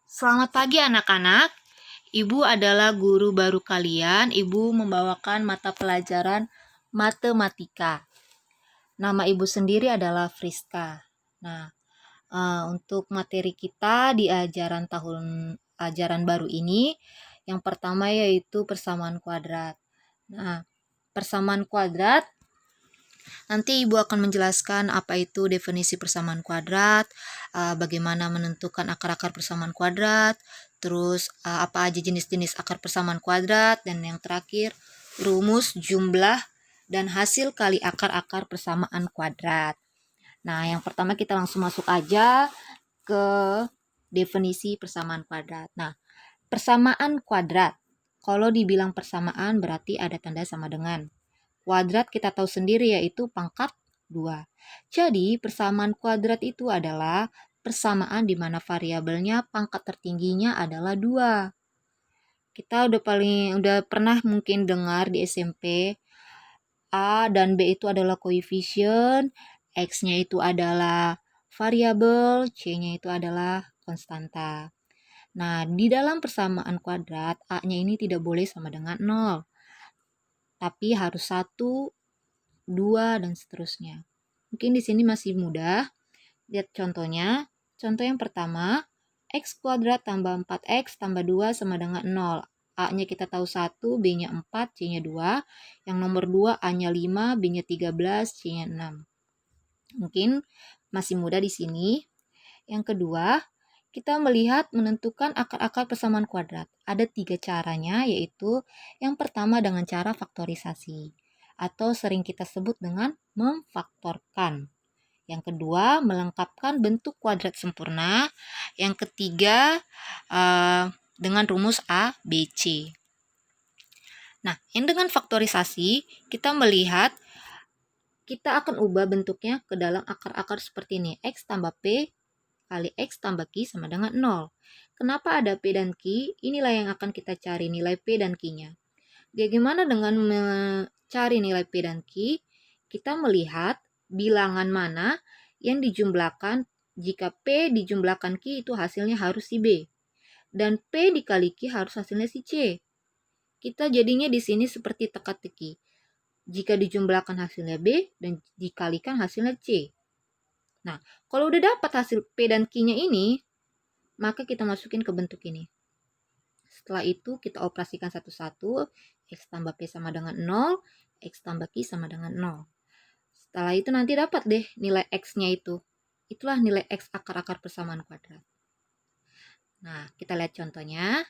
Selamat pagi anak-anak. Ibu adalah guru baru kalian. Ibu membawakan mata pelajaran matematika. Nama ibu sendiri adalah Friska. Nah, untuk materi kita di ajaran baru ini, yang pertama yaitu persamaan kuadrat. Nah, persamaan kuadrat nanti Ibu akan menjelaskan apa itu definisi persamaan kuadrat, bagaimana menentukan akar-akar persamaan kuadrat, terus apa aja jenis-jenis akar persamaan kuadrat, dan yang terakhir rumus, jumlah, dan hasil kali akar-akar persamaan kuadrat. Nah, yang pertama kita langsung masuk aja ke definisi persamaan kuadrat. Nah, persamaan kuadrat. Kalau dibilang persamaan berarti ada tanda sama dengan. Kuadrat kita tahu sendiri yaitu pangkat 2. Jadi persamaan kuadrat itu adalah persamaan di mana variabelnya pangkat tertingginya adalah 2. Kita udah pernah mungkin dengar di SMP A dan B itu adalah koefisien, X-nya itu adalah variabel, C-nya itu adalah konstanta. Nah, di dalam persamaan kuadrat A-nya ini tidak boleh sama dengan 0. Tapi harus 1, 2, dan seterusnya. Mungkin di sini masih mudah. Lihat contohnya. Contoh yang pertama, X kuadrat tambah 4X tambah 2 sama dengan 0. A-nya kita tahu 1, B-nya 4, C-nya 2. Yang nomor 2, A-nya 5, B-nya 13, C-nya 6. Mungkin masih mudah di sini. Yang kedua, kita melihat menentukan akar-akar persamaan kuadrat. Ada 3 caranya, yaitu yang pertama dengan cara faktorisasi, atau sering kita sebut dengan memfaktorkan. Yang kedua, melengkapkan bentuk kuadrat sempurna. Yang ketiga, dengan rumus A, B, C. Nah, yang dengan faktorisasi, kita melihat kita akan ubah bentuknya ke dalam akar-akar seperti ini. X tambah P kali X tambah Q sama dengan 0. Kenapa ada P dan Q? Inilah yang akan kita cari, nilai P dan Q-nya. Bagaimana dengan mencari nilai P dan Q? Kita melihat bilangan mana yang dijumlahkan. Jika P dijumlahkan Q itu hasilnya harus si B. Dan P dikali Q harus hasilnya si C. Kita jadinya di sini seperti teka-teki. Jika dijumlahkan hasilnya B dan dikalikan hasilnya C. Nah, kalau udah dapat hasil P dan Q-nya ini, maka kita masukin ke bentuk ini. Setelah itu kita operasikan satu-satu. X tambah P sama dengan 0, X tambah Q sama dengan 0. Setelah itu nanti dapat deh nilai X-nya itu. Itulah nilai X akar-akar persamaan kuadrat. Nah, kita lihat contohnya.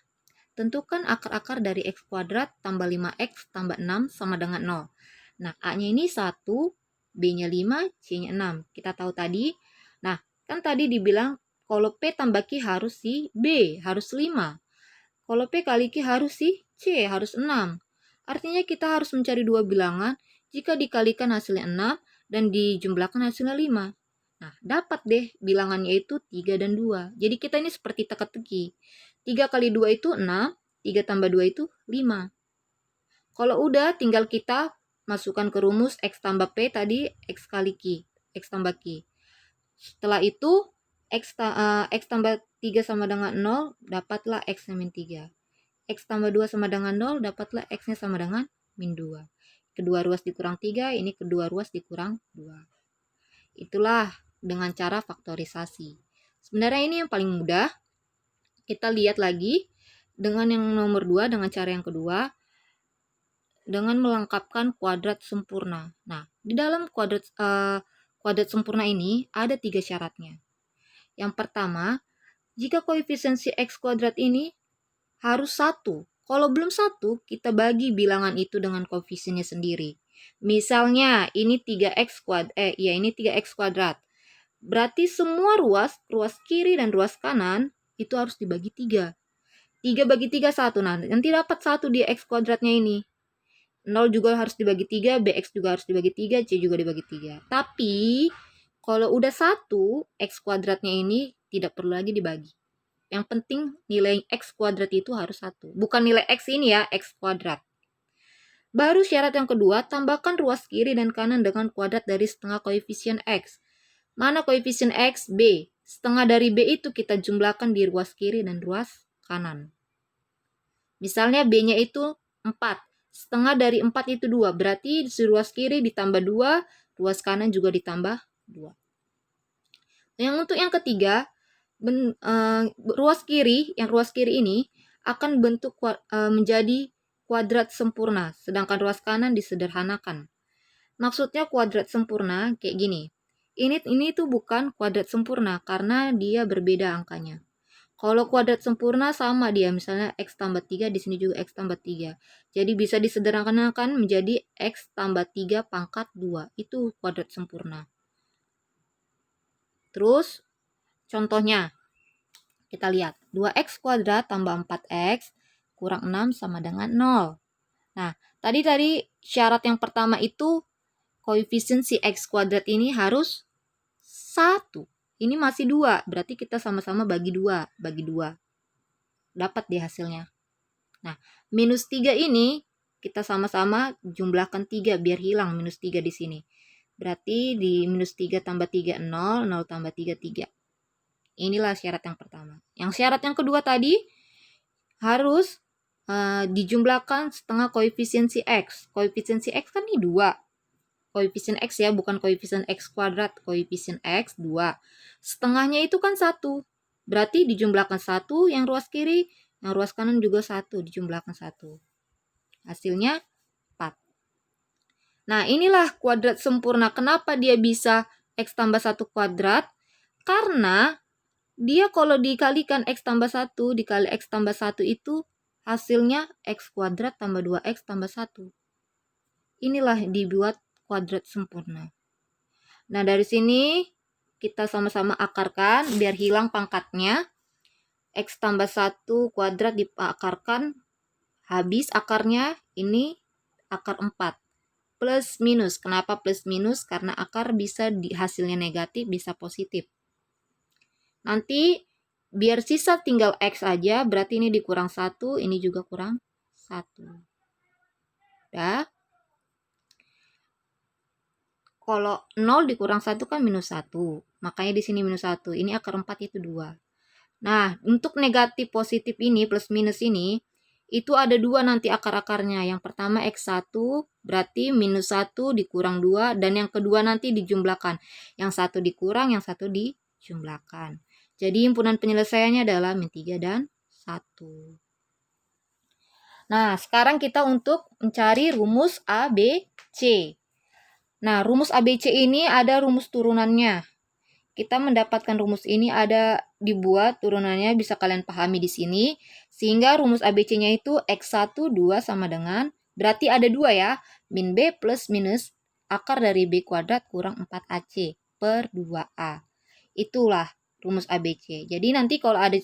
Tentukan akar-akar dari X kuadrat tambah 5X tambah 6 sama dengan 0. Nah, A-nya ini 1, B-nya 5, C-nya 6. Kita tahu tadi. Nah, kan tadi dibilang kalau P tambah Q harus si B, harus 5. Kalau P kali Q harus si C, harus 6. Artinya kita harus mencari dua bilangan jika dikalikan hasilnya 6 dan dijumlahkan hasilnya 5. Nah, dapat deh bilangannya itu 3 dan 2. Jadi kita ini seperti teka-teki. 3 kali 2 itu 6, 3 tambah 2 itu 5. Kalau udah tinggal kita masukkan ke rumus X tambah P tadi, X kali Q, X tambah Q. Setelah itu, X tambah 3 sama dengan 0, dapatlah X-nya min 3. X tambah 2 sama dengan 0, dapatlah X-nya sama dengan min 2. Kedua ruas dikurang 3, ini kedua ruas dikurang 2. Itulah dengan cara faktorisasi. Sebenarnya ini yang paling mudah. Kita lihat lagi dengan yang nomor 2, dengan cara yang kedua, dengan melengkapkan kuadrat sempurna. Nah, di dalam kuadrat sempurna ini ada 3 syaratnya. Yang pertama, jika koefisiensi X kuadrat ini harus 1. Kalau belum 1, kita bagi bilangan itu dengan koefisiennya sendiri. Misalnya, ini 3X kuadrat. Berarti semua ruas kiri dan ruas kanan, itu harus dibagi 3. 3 bagi 3, 1. Nah, nanti dapat 1 di X kuadratnya ini. 0 juga harus dibagi 3, BX juga harus dibagi 3, C juga dibagi 3. Tapi, kalau udah 1, X kuadratnya ini tidak perlu lagi dibagi. Yang penting nilai X kuadrat itu harus 1. Bukan nilai X ini ya, X kuadrat. Baru syarat yang kedua, tambahkan ruas kiri dan kanan dengan kuadrat dari setengah koefisien X. Mana koefisien X? B. setengah dari B itu kita jumlahkan di ruas kiri dan ruas kanan. Misalnya B-nya itu 4. Setengah dari 4 itu 2. Berarti di ruas kiri ditambah 2, ruas kanan juga ditambah 2. Yang untuk yang ketiga, ruas kiri ini akan bentuk menjadi kuadrat sempurna, sedangkan ruas kanan disederhanakan. Maksudnya kuadrat sempurna kayak gini. Ini tuh bukan kuadrat sempurna karena dia berbeda angkanya. Kalau kuadrat sempurna sama dia, misalnya X tambah 3, di sini juga X tambah 3. Jadi bisa disederhanakan menjadi X tambah 3 pangkat 2. Itu kuadrat sempurna. Terus, contohnya, kita lihat. 2X kuadrat tambah 4X kurang 6 sama dengan 0. Nah, tadi syarat yang pertama itu koefisien si X kuadrat ini harus 1. Ini masih 2, berarti kita sama-sama bagi 2. Dapat di hasilnya. Nah, minus 3 ini kita sama-sama jumlahkan 3 biar hilang minus 3 di sini. Berarti di minus 3 tambah 3, 0, 0 tambah 3, 3. Inilah syarat yang pertama. Yang syarat yang kedua tadi harus dijumlahkan setengah koefisien si X. Koefisien si X kan ini 2. Koefisien X ya, bukan koefisien X kuadrat. Koefisien X 2. Setengahnya itu kan 1. Berarti dijumlahkan 1 yang ruas kiri, yang ruas kanan juga 1. Dijumlahkan 1. Hasilnya 4. Nah, inilah kuadrat sempurna. Kenapa dia bisa X tambah 1 kuadrat? Karena dia kalau dikalikan X tambah 1 dikali X tambah 1 itu hasilnya X kuadrat tambah 2X tambah 1. Inilah dibuat kuadrat sempurna. Nah, dari sini kita sama-sama akarkan biar hilang pangkatnya. X tambah 1 kuadrat diakarkan, habis akarnya ini akar 4. Plus minus. Kenapa plus minus? Karena akar bisa hasilnya negatif, bisa positif. Nanti biar sisa tinggal X aja, berarti ini dikurang 1, ini juga kurang 1. Udah. Kalau 0 dikurang 1 kan minus 1. Makanya di sini minus 1. Ini akar 4 itu 2. Nah, untuk negatif positif ini, plus minus ini, itu ada 2 nanti akar-akarnya. Yang pertama X1 berarti minus 1 dikurang 2. Dan yang kedua nanti dijumlahkan. Yang 1 dikurang, yang 1 dijumlahkan. Jadi himpunan penyelesaiannya adalah min 3 dan 1. Nah, sekarang kita untuk mencari rumus ABC. Nah, rumus ABC ini ada rumus turunannya. Kita mendapatkan rumus ini ada dibuat turunannya, bisa kalian pahami di sini. Sehingga rumus ABC-nya itu X1 2 sama dengan, berarti ada 2 ya, min B plus minus akar dari B kuadrat kurang 4AC per 2A. Itulah rumus ABC. Jadi nanti kalau ada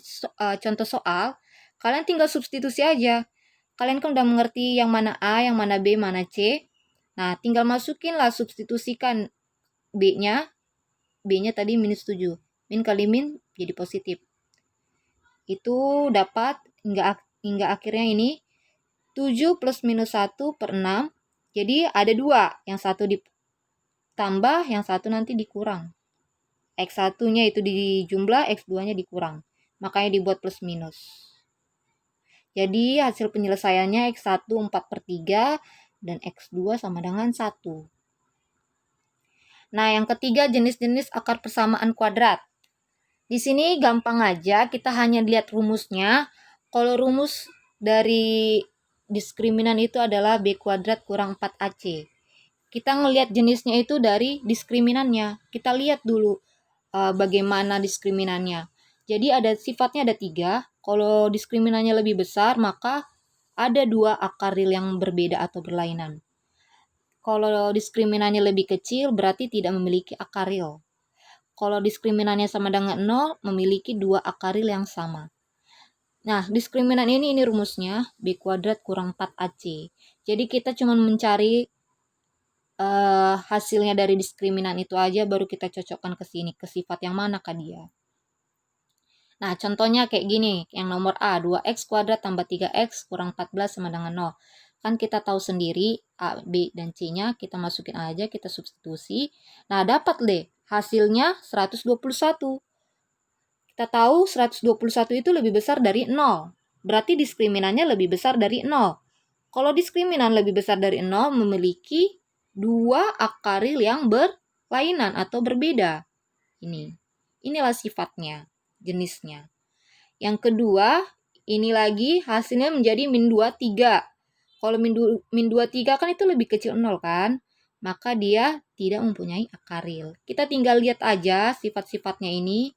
contoh soal, kalian tinggal substitusi aja. Kalian kan udah mengerti yang mana A, yang mana B, mana C. Nah, tinggal masukinlah, substitusikan B-nya. B-nya tadi minus 7. Min kali min jadi positif. Itu dapat hingga akhirnya ini 7 plus minus 1 per 6. Jadi ada 2. Yang satu ditambah, yang satu nanti dikurang. X1-nya itu dijumlah, X2-nya dikurang. Makanya dibuat plus minus. Jadi hasil penyelesaiannya X1 4/3 dan X2 sama dengan 1. Nah, yang ketiga jenis-jenis akar persamaan kuadrat. Di sini gampang aja, kita hanya lihat rumusnya. Kalau rumus dari diskriminan itu adalah B kuadrat kurang 4AC. Kita ngelihat jenisnya itu dari diskriminannya. Kita lihat dulu bagaimana diskriminannya. Jadi sifatnya ada 3. Kalau diskriminannya lebih besar, maka ada 2 akar real yang berbeda atau berlainan. Kalau diskriminannya lebih kecil, berarti tidak memiliki akar real. Kalau diskriminannya sama dengan 0, memiliki 2 akar real yang sama. Nah, diskriminan ini rumusnya, B kuadrat kurang 4AC. Jadi kita cuma mencari hasilnya dari diskriminan itu aja, baru kita cocokkan ke sini, ke sifat yang manakah dia. Nah, contohnya kayak gini, yang nomor A, 2X kuadrat tambah 3X kurang 14 sama dengan 0. Kan kita tahu sendiri A, B, dan C-nya kita masukin aja, kita substitusi. Nah, dapat deh hasilnya 121. Kita tahu 121 itu lebih besar dari 0. Berarti diskriminannya lebih besar dari 0. Kalau diskriminan lebih besar dari 0 memiliki dua akaril yang berlainan atau berbeda. Inilah sifatnya, jenisnya. Yang kedua, ini lagi hasilnya menjadi min 23. Kalau min 23 kan itu lebih kecil 0 kan? Maka dia tidak mempunyai akaril. Kita tinggal lihat aja sifat-sifatnya ini.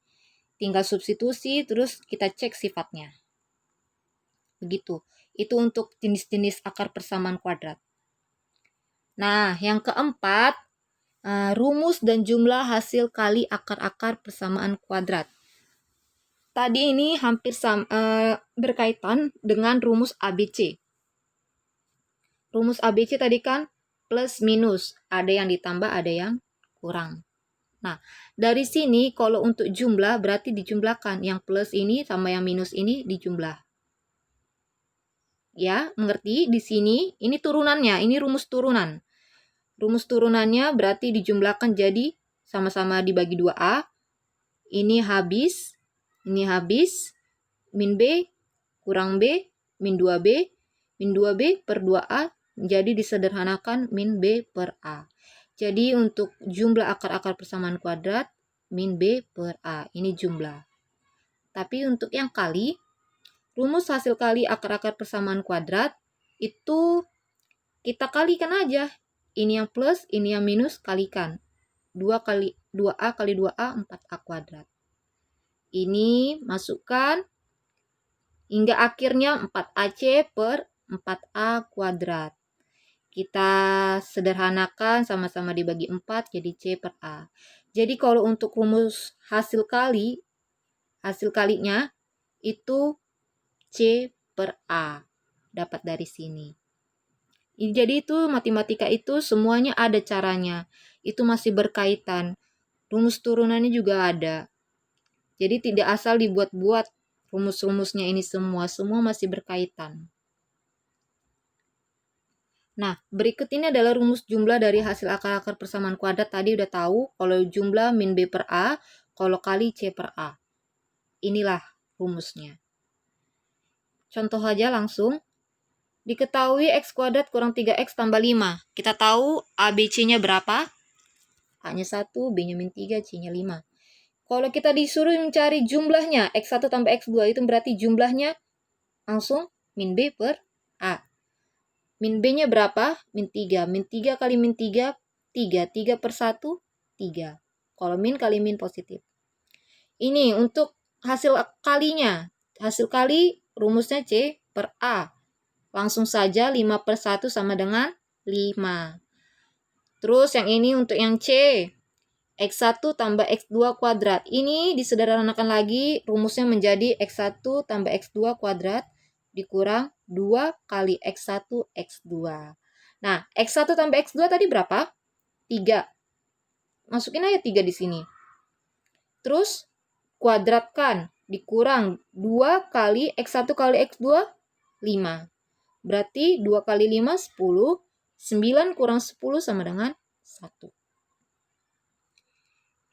Tinggal substitusi, terus kita cek sifatnya. Begitu. Itu untuk jenis-jenis akar persamaan kuadrat. Nah, yang keempat, rumus dan jumlah hasil kali akar-akar persamaan kuadrat. Tadi ini hampir berkaitan dengan rumus ABC. Rumus ABC tadi kan plus minus, ada yang ditambah, ada yang kurang. Nah, dari sini kalau untuk jumlah berarti dijumlahkan. Yang plus ini sama yang minus ini dijumlah. Ya, mengerti? Di sini ini turunannya, ini rumus turunan. Rumus turunannya berarti dijumlahkan jadi sama-sama dibagi 2A. Ini habis, min B kurang B, min 2B, min 2B per 2A, jadi disederhanakan min B per A. Jadi untuk jumlah akar-akar persamaan kuadrat, min B per A, ini jumlah. Tapi untuk yang kali, rumus hasil kali akar-akar persamaan kuadrat, itu kita kalikan aja. Ini yang plus, ini yang minus, kalikan. 2A kali 2A, 4A kuadrat. Ini masukkan hingga akhirnya 4AC per 4A kuadrat. Kita sederhanakan sama-sama dibagi 4 jadi C per A. Jadi kalau untuk rumus hasil kalinya itu C per A. Dapat dari sini. Jadi itu matematika itu semuanya ada caranya. Itu masih berkaitan. Rumus turunannya juga ada. Jadi tidak asal dibuat-buat rumus-rumusnya ini semua masih berkaitan. Nah, berikut ini adalah rumus jumlah dari hasil akar-akar persamaan kuadrat. Tadi udah tahu kalau jumlah min B per A, kalau kali C per A. Inilah rumusnya. Contoh aja langsung. Diketahui X kuadrat kurang 3X tambah 5. Kita tahu ABC-nya berapa? A-nya 1, B-nya min 3, C-nya 5. Kalau kita disuruh mencari jumlahnya, X1 tambah X2, itu berarti jumlahnya langsung min B per A. Min B-nya berapa? Min 3. Min 3 kali min 3, 3. 3 per 1, 3. Kalau min kali min positif. Ini untuk hasil kalinya. Hasil kali rumusnya C per A. Langsung saja 5 per 1 sama dengan 5. Terus yang ini untuk yang C. X1 tambah X2 kuadrat. Ini disederhanakan lagi. Rumusnya menjadi X1 tambah X2 kuadrat dikurang 2 kali X1 X2. Nah, X1 tambah X2 tadi berapa? 3. Masukin aja 3 di sini. Terus kuadratkan dikurang 2 kali X1 kali X2 5. Berarti 2 kali 5, 10. 9 kurang 10 sama dengan 1.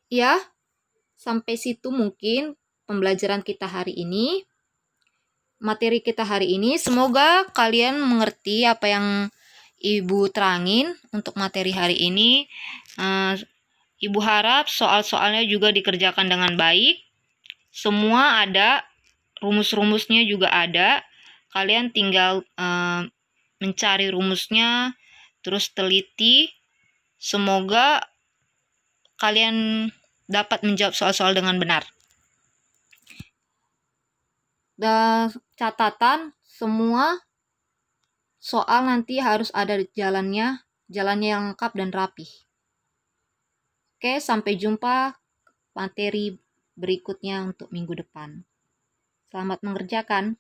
Ya, sampai situ mungkin pembelajaran kita hari ini. Materi kita hari ini. Semoga kalian mengerti apa yang Ibu terangin untuk materi hari ini. Ibu harap soal-soalnya juga dikerjakan dengan baik. Semua ada, rumus-rumusnya juga ada. Kalian tinggal mencari rumusnya, terus teliti. Semoga kalian dapat menjawab soal-soal dengan benar. Dan catatan, semua soal nanti harus ada jalannya yang lengkap dan rapih. Oke, sampai jumpa materi berikutnya untuk minggu depan. Selamat mengerjakan.